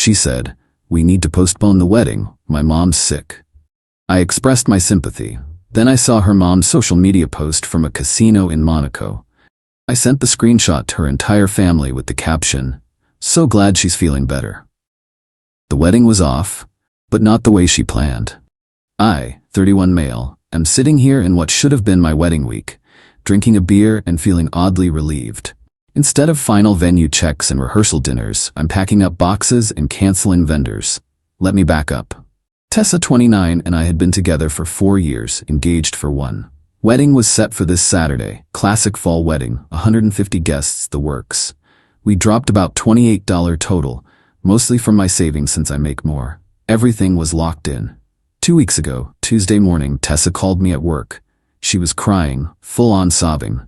She said, "We need to postpone the wedding. My mom's sick." I expressed my sympathy. Then I saw her mom's social media post from a casino in Monaco. I sent the screenshot to her entire family with the caption, "So glad she's feeling better." The wedding was off, but not the way she planned. I, 31 male, am sitting here in what should have been my wedding week, drinking a beer and feeling oddly relieved. Instead of final venue checks and rehearsal dinners, I'm packing up boxes and canceling vendors. Let me back up. Tessa, 29, and I had been together for 4 years, engaged for 1. Wedding was set for this Saturday, classic fall wedding, 150 guests, the works. We dropped about $28 total, mostly from my savings since I make more. Everything was locked in. 2 weeks ago, Tuesday morning, Tessa called me at work. She was crying, full-on sobbing.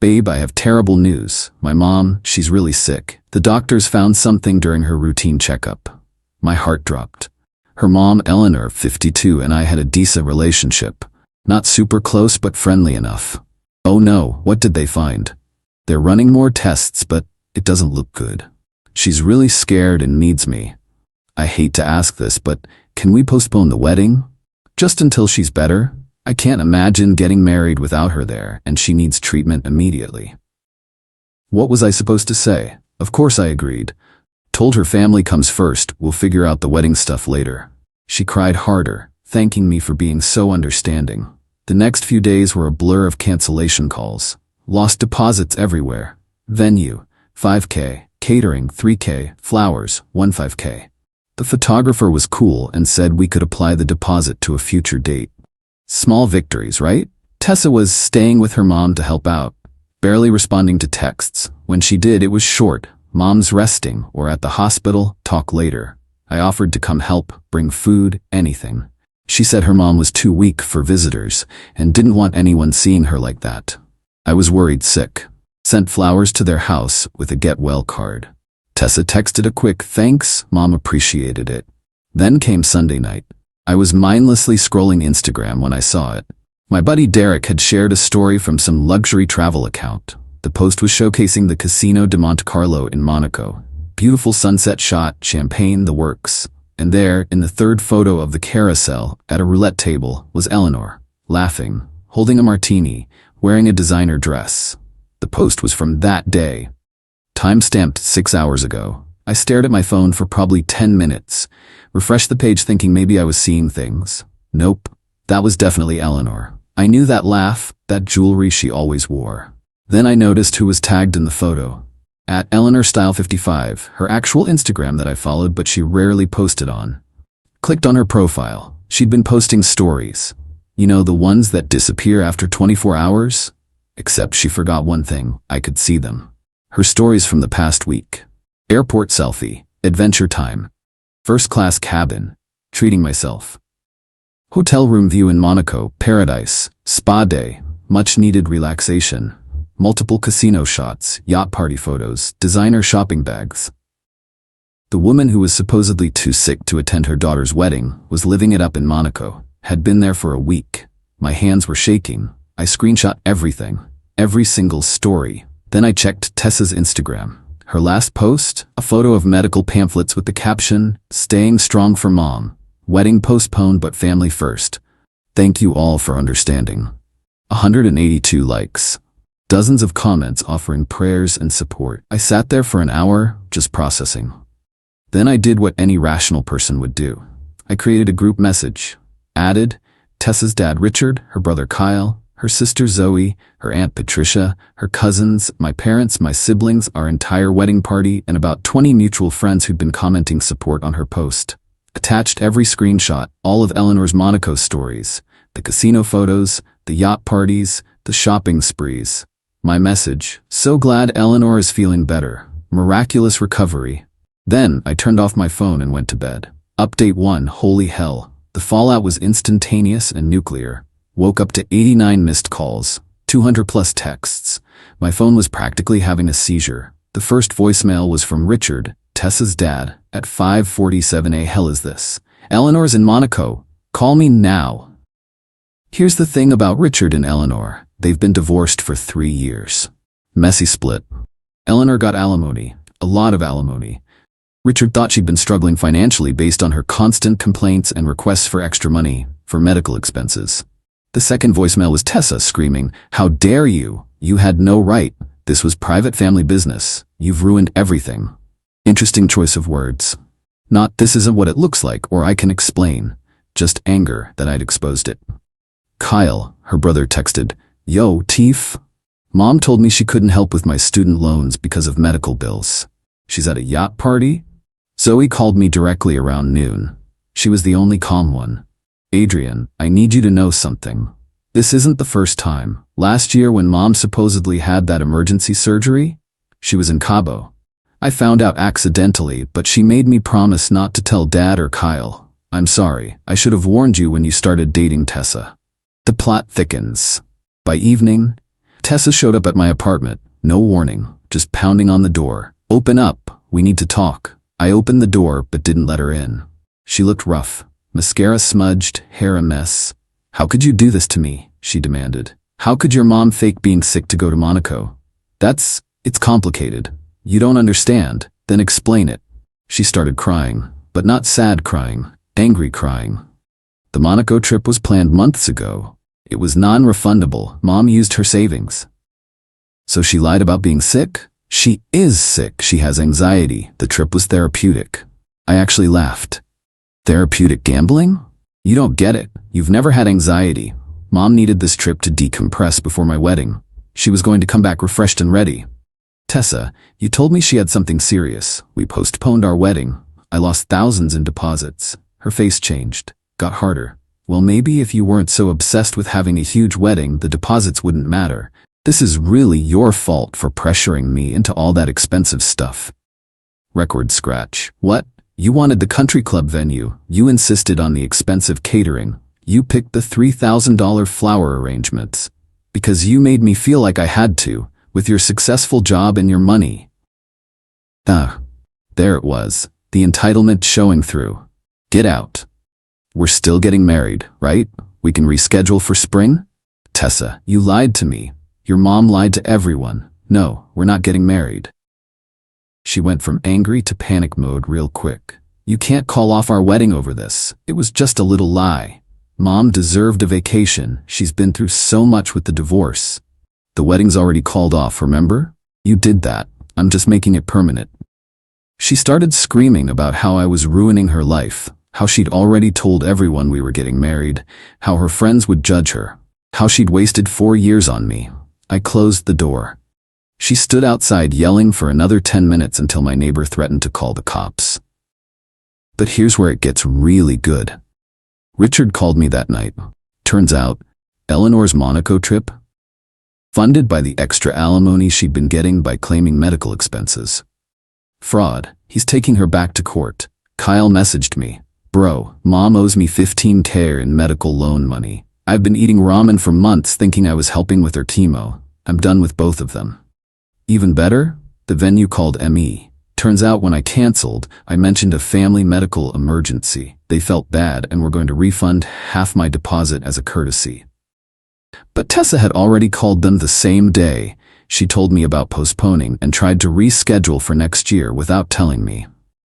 "Babe, I have terrible news. My mom, she's really sick. The doctors found something during her routine checkup." My heart dropped. Her mom, Eleanor, 52, and I had a decent relationship. Not super close, but friendly enough. Oh no, what did they find? They're running more tests, but it doesn't look good. She's really scared and needs me. I hate to ask this, but can we postpone the wedding? Just until she's better? I can't imagine getting married without her there, and she needs treatment immediately. What was I supposed to say? Of course I agreed. Told her family comes first, we'll figure out the wedding stuff later. She cried harder, thanking me for being so understanding. The next few days were a blur of cancellation calls. Lost deposits everywhere. Venue, 5K. Catering, 3K. Flowers, 15K. The photographer was cool and said we could apply the deposit to a future date. Small victories, right? Tessa was staying with her mom to help out, barely responding to texts. When she did, it was short. "Mom's resting," or "at the hospital, talk later." I offered to come help, bring food, anything. She said her mom was too weak for visitors and didn't want anyone seeing her like that. I was worried sick. Sent flowers to their house with a get well card. Tessa texted a quick thanks, Mom appreciated it. Then came Sunday night. I was mindlessly scrolling Instagram when I saw it. My buddy Derek had shared a story from some luxury travel account. The post was showcasing the Casino de Monte Carlo in Monaco. Beautiful sunset shot, champagne, the works. And there, in the third photo of the carousel, at a roulette table, was Eleanor, laughing, holding a martini, wearing a designer dress. The post was from that day. Time-stamped 6 hours ago. I stared at my phone for probably 10 minutes, refreshed the page thinking maybe I was seeing things. Nope, that was definitely Eleanor. I knew that laugh, that jewelry she always wore. Then I noticed who was tagged in the photo. At EleanorStyle55, her actual Instagram that I followed but she rarely posted on. Clicked on her profile. She'd been posting stories. You know, the ones that disappear after 24 hours? Except she forgot one thing, I could see them. Her stories from the past week. Airport selfie, adventure time. First class cabin, treating myself. Hotel room view in Monaco, paradise, spa day, much needed relaxation. Multiple casino shots, yacht party photos, designer shopping bags. The woman who was supposedly too sick to attend her daughter's wedding was living it up in Monaco, had been there for a week. My hands were shaking. I screenshot everything, every single story. Then I checked Tessa's Instagram. Her last post, a photo of medical pamphlets with the caption, "Staying strong for mom. Wedding postponed but family first. Thank you all for understanding." 182 likes. Dozens of comments offering prayers and support. I sat there for an hour, just processing. Then I did what any rational person would do. I created a group message. Added Tessa's dad Richard, her brother Kyle, her sister Zoe, her aunt Patricia, her cousins, my parents, my siblings, our entire wedding party, and about 20 mutual friends who'd been commenting support on her post. Attached every screenshot, all of Eleanor's Monaco stories, the casino photos, the yacht parties, the shopping sprees. My message, "So glad Eleanor is feeling better. Miraculous recovery." Then I turned off my phone and went to bed. Update 1, holy hell. The fallout was instantaneous and nuclear. Woke up to 89 missed calls, 200 plus texts. My phone was practically having a seizure. The first voicemail was from Richard, Tessa's dad, at 5:47 a.m. Hell is this? Eleanor's in Monaco. Call me now. Here's the thing about Richard and Eleanor. They've been divorced for 3 years. Messy split. Eleanor got alimony, a lot of alimony. Richard thought she'd been struggling financially based on her constant complaints and requests for extra money for medical expenses. The second voicemail was Tessa screaming, "How dare you? You had no right. This was private family business. You've ruined everything." Interesting choice of words. Not "this isn't what it looks like" or "I can explain." Just anger that I'd exposed it. Kyle, her brother, texted, "Yo, Teef. Mom told me she couldn't help with my student loans because of medical bills. She's at a yacht party?" Zoe called me directly around noon. She was the only calm one. "Adrian, I need you to know something. This isn't the first time. Last year when Mom supposedly had that emergency surgery, she was in Cabo. I found out accidentally, but she made me promise not to tell Dad or Kyle. I'm sorry, I should have warned you when you started dating Tessa." The plot thickens. By evening, Tessa showed up at my apartment, no warning, just pounding on the door. "Open up, we need to talk." I opened the door but didn't let her in. She looked rough, mascara smudged, hair a mess. "How could you do this to me?" she demanded. "How could your mom fake being sick to go to Monaco? It's complicated. You don't understand, then explain it." She started crying, but not sad crying, angry crying. The Monaco trip was planned months ago. It was non-refundable. Mom used her savings. So she lied about being sick? She is sick. She has anxiety. The trip was therapeutic. I actually laughed. Therapeutic gambling? You don't get it. You've never had anxiety. Mom needed this trip to decompress before my wedding. She was going to come back refreshed and ready. "Tessa, you told me she had something serious. We postponed our wedding. I lost thousands in deposits." Her face changed, got harder. "Well, maybe if you weren't so obsessed with having a huge wedding, the deposits wouldn't matter. This is really your fault for pressuring me into all that expensive stuff." Record scratch. "What? You wanted the country club venue. You insisted on the expensive catering. You picked the $3,000 flower arrangements. Because you made me feel like I had to, with your successful job and your money." There it was, the entitlement showing through. Get out. "We're still getting married, right? We can reschedule for spring?" "Tessa, you lied to me. Your mom lied to everyone. No, we're not getting married." She went from angry to panic mode real quick. "You can't call off our wedding over this. It was just a little lie. Mom deserved a vacation. She's been through so much with the divorce. The wedding's already called off, remember? You did that. I'm just making it permanent." She started screaming about how I was ruining her life, how she'd already told everyone we were getting married, how her friends would judge her, how she'd wasted 4 years on me. I closed the door. She stood outside yelling for another 10 minutes until my neighbor threatened to call the cops. But here's where it gets really good. Richard called me that night. Turns out, Eleanor's Monaco trip, funded by the extra alimony she'd been getting by claiming medical expenses. Fraud. He's taking her back to court. Kyle messaged me. "Bro, Mom owes me $15K in medical loan money. I've been eating ramen for months thinking I was helping with her chemo. I'm done with both of them." Even better, the venue called ME. Turns out when I canceled, I mentioned a family medical emergency. They felt bad and were going to refund half my deposit as a courtesy. But Tessa had already called them the same day. She told me about postponing and tried to reschedule for next year without telling me.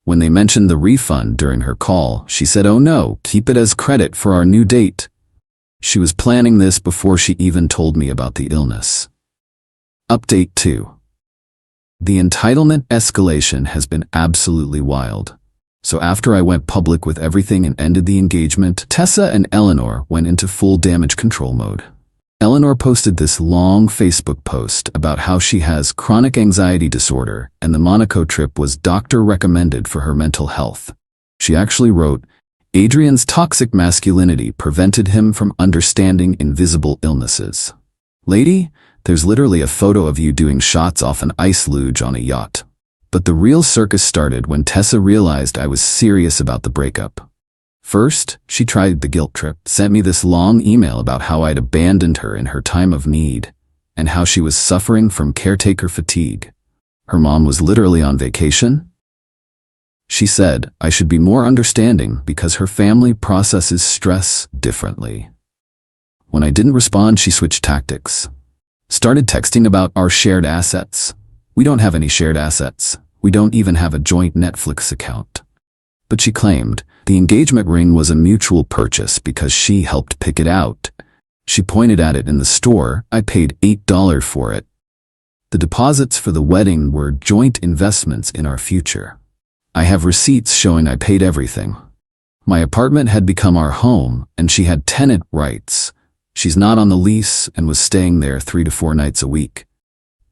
When they mentioned the refund during her call, she said, "Oh no, keep it as credit for our new date." She was planning this before she even told me about the illness. Update 2. The entitlement escalation has been absolutely wild. So after I went public with everything and ended the engagement, Tessa and Eleanor went into full damage control mode. Eleanor posted this long Facebook post about how she has chronic anxiety disorder and the Monaco trip was doctor recommended for her mental health. She actually wrote, "Adrian's toxic masculinity prevented him from understanding invisible illnesses. Lady, there's literally a photo of you doing shots off an ice luge on a yacht." But the real circus started when Tessa realized I was serious about the breakup. First, she tried the guilt trip, sent me this long email about how I'd abandoned her in her time of need, and how she was suffering from caretaker fatigue. Her mom was literally on vacation. She said I should be more understanding because her family processes stress differently. When I didn't respond, she switched tactics. Started texting about our shared assets. We don't have any shared assets. We don't even have a joint Netflix account. But she claimed the engagement ring was a mutual purchase because she helped pick it out. She pointed at it in the store. I paid $8 for it. The deposits for the wedding were joint investments in our future. I have receipts showing I paid everything. My apartment had become our home, and she had tenant rights. She's not on the lease and was staying there 3 to 4 nights a week.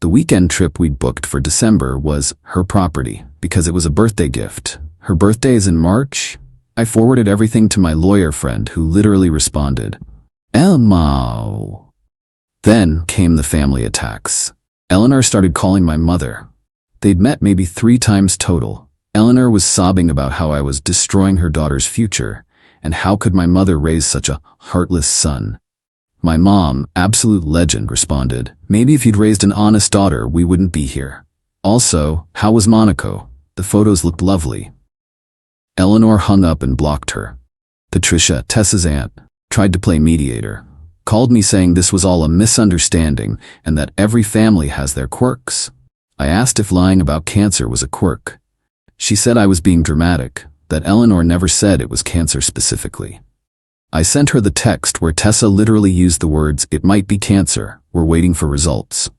The weekend trip we'd booked for December was her property because it was a birthday gift. Her birthday is in March. I forwarded everything to my lawyer friend who literally responded, Elmo. Then came the family attacks. Eleanor started calling my mother. They'd met maybe 3 times total. Eleanor was sobbing about how I was destroying her daughter's future, and how could my mother raise such a heartless son. My mom, absolute legend, responded, maybe if you'd raised an honest daughter, we wouldn't be here. Also, how was Monaco? The photos looked lovely. Eleanor hung up and blocked her. Patricia, Tessa's aunt, tried to play mediator, called me saying this was all a misunderstanding and that every family has their quirks. I asked if lying about cancer was a quirk. She said I was being dramatic, that Eleanor never said it was cancer specifically. I sent her the text where Tessa literally used the words, it might be cancer, we're waiting for results.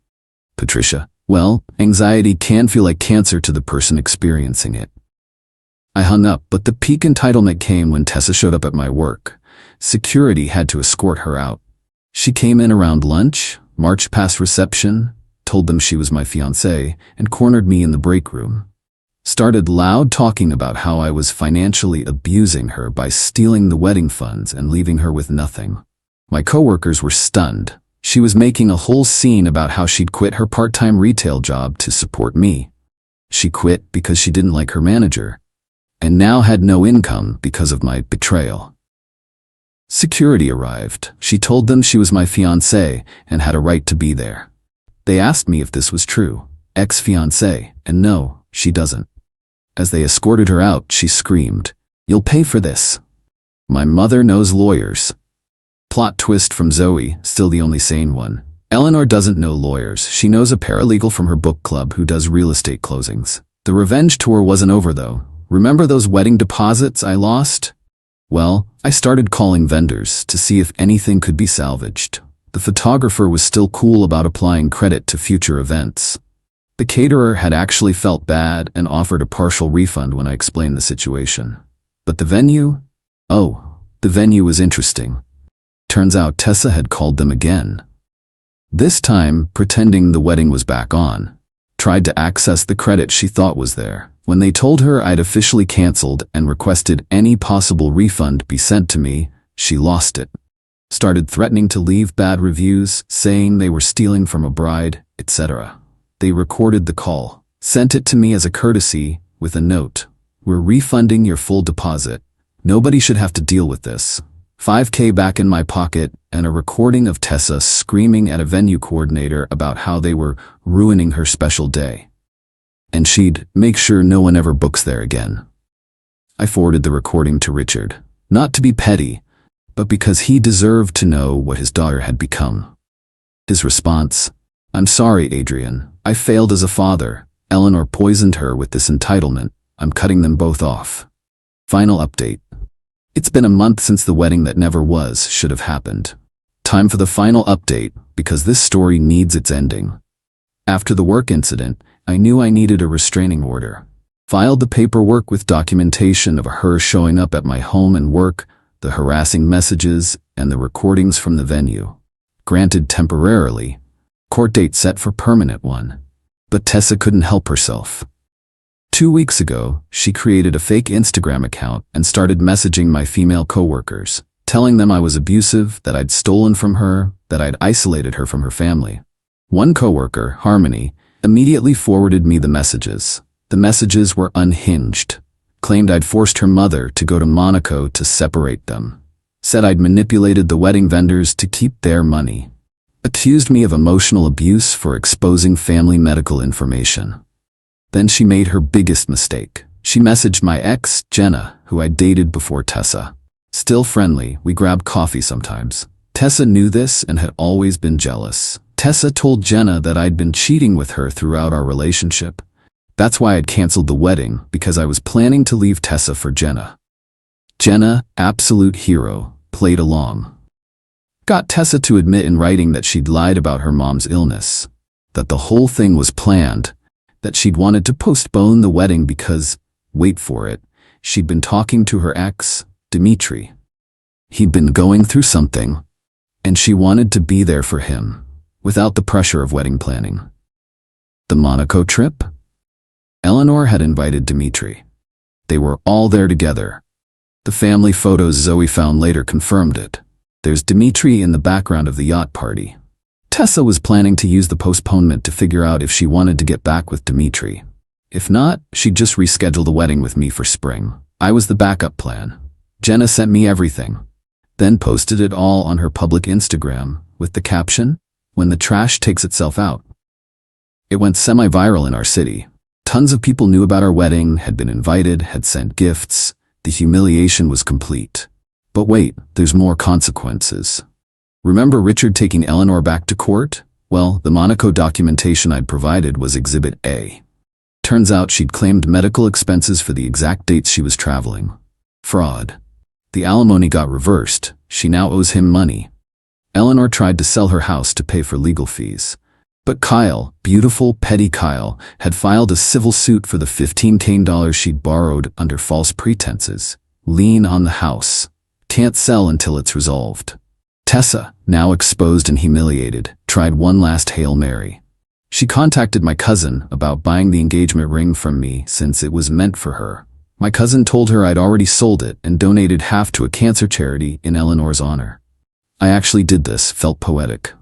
Patricia, well, anxiety can feel like cancer to the person experiencing it. I hung up, but the peak entitlement came when Tessa showed up at my work. Security had to escort her out. She came in around lunch, marched past reception, told them she was my fiancée, and cornered me in the break room. Started loud talking about how I was financially abusing her by stealing the wedding funds and leaving her with nothing. My coworkers were stunned. She was making a whole scene about how she'd quit her part-time retail job to support me. She quit because she didn't like her manager, and now had no income because of my betrayal. Security arrived. She told them she was my fiancée and had a right to be there. They asked me if this was true. Ex-fiancée, and no, she doesn't. As they escorted her out, she screamed, "You'll pay for this." My mother knows lawyers. Plot twist from Zoe, still the only sane one. Eleanor doesn't know lawyers. She knows a paralegal from her book club who does real estate closings. The revenge tour wasn't over though. Remember those wedding deposits I lost? Well, I started calling vendors to see if anything could be salvaged. The photographer was still cool about applying credit to future events. The caterer had actually felt bad and offered a partial refund when I explained the situation. But the venue? Oh, the venue was interesting. Turns out Tessa had called them again. This time, pretending the wedding was back on. Tried to access the credit she thought was there. When they told her I'd officially canceled and requested any possible refund be sent to me, she lost it. Started threatening to leave bad reviews, saying they were stealing from a bride, etc. They recorded the call, sent it to me as a courtesy, with a note. We're refunding your full deposit. Nobody should have to deal with this. $5,000 back in my pocket, and a recording of Tessa screaming at a venue coordinator about how they were ruining her special day. And she'd make sure no one ever books there again. I forwarded the recording to Richard, not to be petty, but because he deserved to know what his daughter had become. His response, "I'm sorry, Adrian. I failed as a father. Eleanor poisoned her with this entitlement. I'm cutting them both off." Final update. It's been a month since the wedding that never was should have happened. Time for the final update, because this story needs its ending. After the work incident, I knew I needed a restraining order. Filed the paperwork with documentation of her showing up at my home and work, the harassing messages, and the recordings from the venue. Granted temporarily. Court date set for permanent one. But Tessa couldn't help herself. 2 weeks ago, she created a fake Instagram account and started messaging my female coworkers, telling them I was abusive, that I'd stolen from her, that I'd isolated her from her family. One coworker, Harmony, immediately forwarded me the messages. The messages were unhinged. Claimed I'd forced her mother to go to Monaco to separate them. Said I'd manipulated the wedding vendors to keep their money. Accused me of emotional abuse for exposing family medical information. Then she made her biggest mistake. She messaged my ex, Jenna, who I dated before Tessa. Still friendly, we grabbed coffee sometimes. Tessa knew this and had always been jealous. Tessa told Jenna that I'd been cheating with her throughout our relationship. That's why I'd canceled the wedding, because I was planning to leave Tessa for Jenna. Jenna, absolute hero, played along. Got Tessa to admit in writing that she'd lied about her mom's illness, that the whole thing was planned, that she'd wanted to postpone the wedding because, wait for it, she'd been talking to her ex, Dimitri. He'd been going through something, and she wanted to be there for him, without the pressure of wedding planning. The Monaco trip? Eleanor had invited Dimitri. They were all there together. The family photos Zoe found later confirmed it. There's Dimitri in the background of the yacht party. Tessa was planning to use the postponement to figure out if she wanted to get back with Dimitri. If not, she'd just reschedule the wedding with me for spring. I was the backup plan. Jenna sent me everything, then posted it all on her public Instagram with the caption, "When the trash takes itself out." It went semi-viral in our city. Tons of people knew about our wedding, had been invited, had sent gifts. The humiliation was complete. But wait, there's more consequences. Remember Richard taking Eleanor back to court? Well, the Monaco documentation I'd provided was Exhibit A. Turns out she'd claimed medical expenses for the exact dates she was traveling. Fraud. The alimony got reversed. She now owes him money. Eleanor tried to sell her house to pay for legal fees. But Kyle, beautiful, petty Kyle, had filed a civil suit for the $15,000 she'd borrowed under false pretenses. Lien on the house. Can't sell until it's resolved. Tessa, now exposed and humiliated, tried one last Hail Mary. She contacted my cousin about buying the engagement ring from me since it was meant for her. My cousin told her I'd already sold it and donated half to a cancer charity in Eleanor's honor. I actually did this, felt poetic.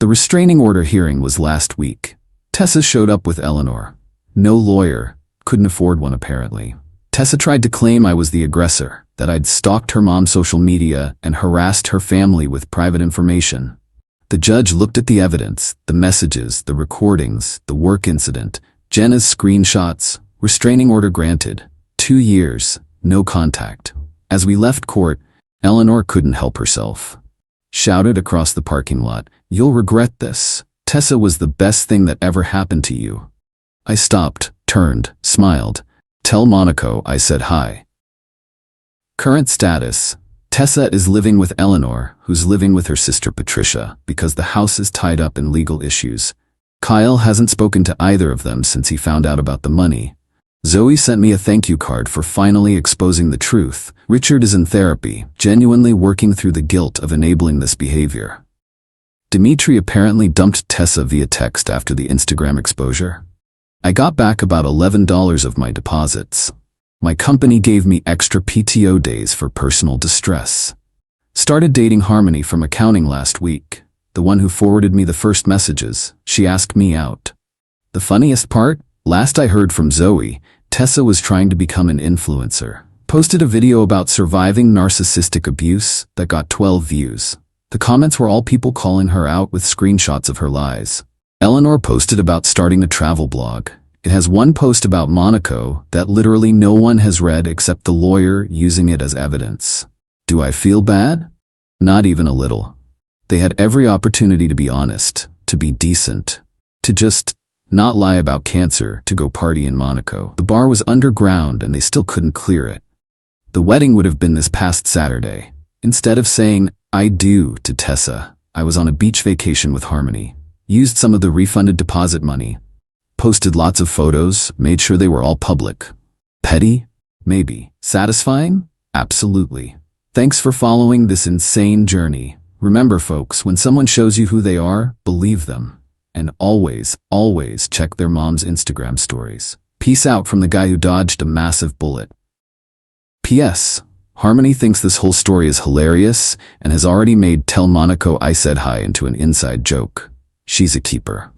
The restraining order hearing was last week. Tessa showed up with Eleanor. No lawyer, couldn't afford one apparently. Tessa tried to claim I was the aggressor, that I'd stalked her mom's social media and harassed her family with private information. The judge looked at the evidence, the messages, the recordings, the work incident, Jenna's screenshots, restraining order granted. 2 years, no contact. As we left court, Eleanor couldn't help herself. Shouted across the parking lot, "You'll regret this. Tessa was the best thing that ever happened to you." I stopped, turned, smiled. "Tell Monaco I said hi." Current status. Tessa is living with Eleanor, who's living with her sister Patricia, because the house is tied up in legal issues. Kyle hasn't spoken to either of them since he found out about the money. Zoe sent me a thank you card for finally exposing the truth. Richard is in therapy, genuinely working through the guilt of enabling this behavior. Dimitri apparently dumped Tessa via text after the Instagram exposure. I got back about $11 of my deposits. My company gave me extra PTO days for personal distress. Started dating Harmony from accounting last week, the one who forwarded me the first messages. She asked me out. The funniest part? Last I heard from Zoe, Tessa was trying to become an influencer. Posted a video about surviving narcissistic abuse that got 12 views. The comments were all people calling her out with screenshots of her lies. Eleanor posted about starting a travel blog. It has one post about Monaco that literally no one has read except the lawyer using it as evidence. Do I feel bad? Not even a little. They had every opportunity to be honest, to be decent, to just not lie about cancer, to go party in Monaco. The bar was underground and they still couldn't clear it. The wedding would have been this past Saturday. Instead of saying, "I do" to Tessa, I was on a beach vacation with Harmony. Used some of the refunded deposit money. Posted lots of photos, made sure they were all public. Petty? Maybe. Satisfying? Absolutely. Thanks for following this insane journey. Remember folks, when someone shows you who they are, believe them. And always, always check their mom's Instagram stories. Peace out from the guy who dodged a massive bullet. P.S. Harmony thinks this whole story is hilarious and has already made "Tell Monaco I said hi" into an inside joke. She's a keeper.